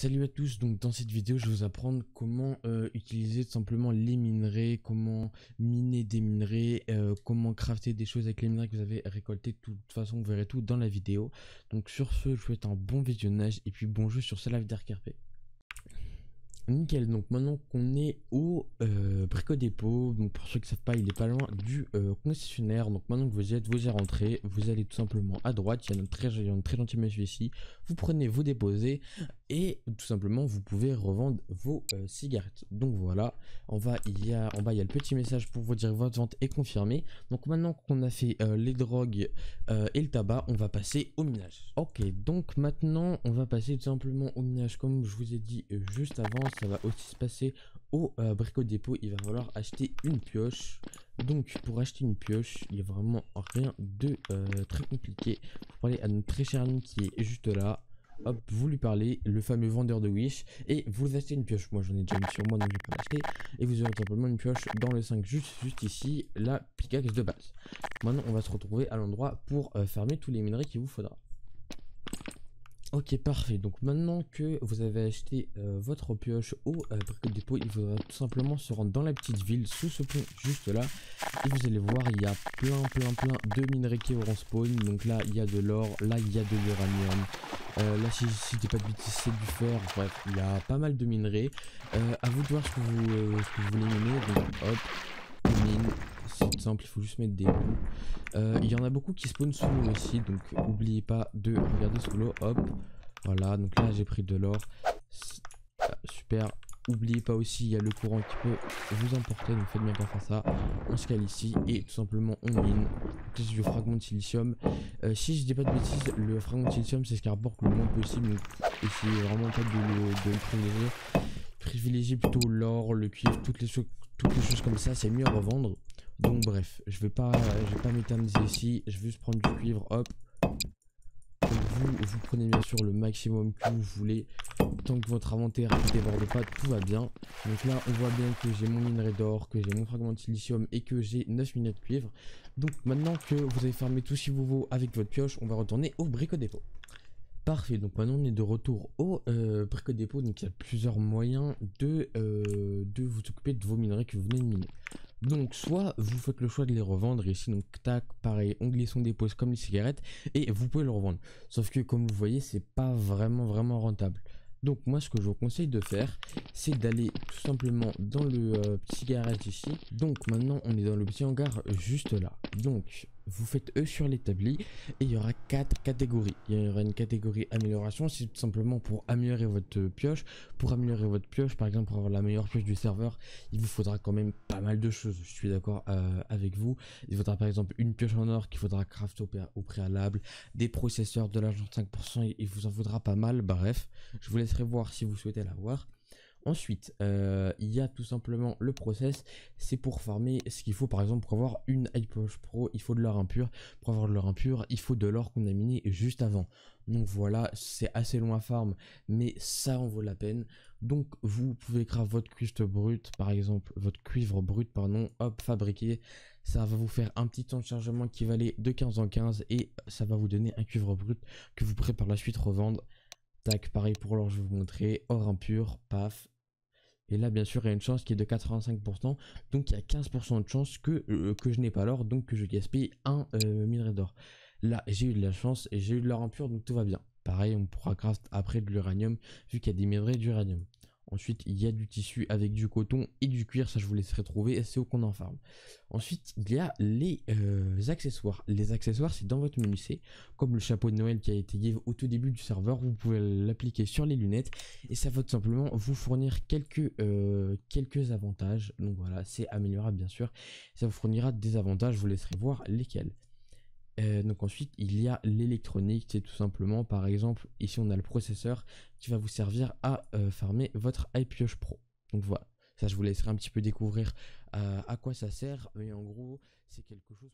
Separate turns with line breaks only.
Salut à tous, donc dans cette vidéo je vais vous apprendre comment utiliser tout simplement les minerais, comment miner des minerais, comment crafter des choses avec les minerais que vous avez récoltés. De toute façon vous verrez tout dans la vidéo. Donc sur ce, je vous souhaite un bon visionnage et puis bon jeu sur ce live d'RKRP. Nickel, donc maintenant qu'on est au Brico Dépôt, donc pour ceux qui ne savent pas, il est pas loin du concessionnaire. Donc maintenant que vous y rentré, vous allez tout simplement à droite, il y a une très gentil monsieur ici, vous prenez, vous déposez et tout simplement vous pouvez revendre vos cigarettes. Donc voilà, en bas il y a le petit message pour vous dire que votre vente est confirmée. Donc maintenant qu'on a fait les drogues et le tabac, on va passer au minage. Ok, donc maintenant on va passer tout simplement au minage comme je vous ai dit juste avant. Ça va aussi se passer au Brico Dépôt. Il va falloir acheter une pioche. Donc pour acheter une pioche, il n'y a vraiment rien de très compliqué. Vous parlez à notre très cher ami qui est juste là. Hop, vous lui parlez, le fameux vendeur de Wish, et vous achetez une pioche. Moi j'en ai déjà une sur moi, donc je vais pas l'acheter. Et vous aurez tout simplement une pioche dans le 5, juste ici, la pickaxe de base. Maintenant on va se retrouver à l'endroit pour farmer tous les minerais qu'il vous faudra. Ok, parfait. Donc maintenant que vous avez acheté votre pioche au Brico Dépôt, il faudra tout simplement se rendre dans la petite ville sous ce pont juste là. Et vous allez voir, il y a plein de minerais qui auront spawn. Donc là, il y a de l'or, là, il y a de l'uranium. Là, si je dis pas de bêtises, c'est du fer. Bref, il y a pas mal de minerais. À vous de voir ce que vous voulez miner. Donc hop, on mine. C'est simple, il faut juste mettre des roues. Il y en a beaucoup qui spawnent sous l'eau aussi, donc n'oubliez pas de regarder sous l'eau. Hop, voilà, donc là j'ai pris de l'or. Super. N'oubliez pas aussi, il y a le courant qui peut vous emporter, donc faites bien gaffe à ça. On se cale ici et tout simplement on mine. Donc là j'ai le fragment de silicium. Si je dis pas de bêtises, le fragment de silicium c'est ce qui rapporte le moins possible. Donc essayez vraiment pas de le privilégier. Privilégiez plutôt l'or, le cuivre, toutes les choses comme ça, c'est mieux à revendre. Donc bref, je vais pas m'éterniser ici, je vais juste prendre du cuivre, hop. Donc vous prenez bien sûr le maximum que vous voulez, tant que votre inventaire ne déborde pas, tout va bien. Donc là on voit bien que j'ai mon minerai d'or, que j'ai mon fragment de silicium et que j'ai 9 minutes de cuivre. Donc maintenant que vous avez farmé tout ce qu'il vous vaut avec votre pioche, on va retourner au Brico Dépôt. Parfait, donc maintenant on est de retour au Brico Dépôt, donc il y a plusieurs moyens de vous occuper de vos minerais que vous venez de miner. Donc soit vous faites le choix de les revendre ici, donc tac, pareil, on glisse, on dépose comme les cigarettes et vous pouvez le revendre. Sauf que comme vous voyez, c'est pas vraiment rentable. Donc moi ce que je vous conseille de faire, c'est d'aller tout simplement dans le petit garage ici. Donc maintenant on est dans le petit hangar juste là. Donc vous faites E sur l'établi et il y aura 4 catégories. Il y aura une catégorie amélioration, c'est tout simplement pour améliorer votre pioche. Pour améliorer votre pioche, par exemple pour avoir la meilleure pioche du serveur, il vous faudra quand même pas mal de choses. Je suis d'accord avec vous. Il faudra par exemple une pioche en or qu'il faudra crafter au préalable, des processeurs, de l'argent 5%, il vous en faudra pas mal. Bref, je vous laisserai voir si vous souhaitez l'avoir. Ensuite, il y a tout simplement le process, c'est pour farmer ce qu'il faut. Par exemple, pour avoir une iPoche Pro, il faut de l'or impur. Pour avoir de l'or impur, il faut de l'or qu'on a miné juste avant. Donc voilà, c'est assez long à farm, mais ça en vaut la peine. Donc vous pouvez craft votre cuivre brut, par exemple, hop, fabriquer. Ça va vous faire un petit temps de chargement qui va aller de 15 en 15 et ça va vous donner un cuivre brut que vous pourrez par la suite revendre. Tac, pareil pour l'or, je vais vous montrer, or impur, paf. Et là, bien sûr, il y a une chance qui est de 85%. Donc, il y a 15% de chance que je n'ai pas l'or, donc que je gaspille un minerai d'or. Là, j'ai eu de la chance et j'ai eu de l'or impur, donc tout va bien. Pareil, on pourra craft après de l'uranium, vu qu'il y a des minerais d'uranium. Ensuite, il y a du tissu avec du coton et du cuir, ça je vous laisserai trouver, c'est où qu'on en farme. Ensuite, il y a les accessoires. Les accessoires, c'est dans votre menu C, comme le chapeau de Noël qui a été give au tout début du serveur, vous pouvez l'appliquer sur les lunettes et ça va tout simplement vous fournir quelques avantages. Donc voilà, c'est améliorable bien sûr, ça vous fournira des avantages, je vous laisserai voir lesquels. Donc ensuite il y a l'électronique, c'est tout simplement par exemple ici on a le processeur qui va vous servir à farmer votre iPioche Pro. Donc voilà, ça je vous laisserai un petit peu découvrir à quoi ça sert, mais en gros c'est quelque chose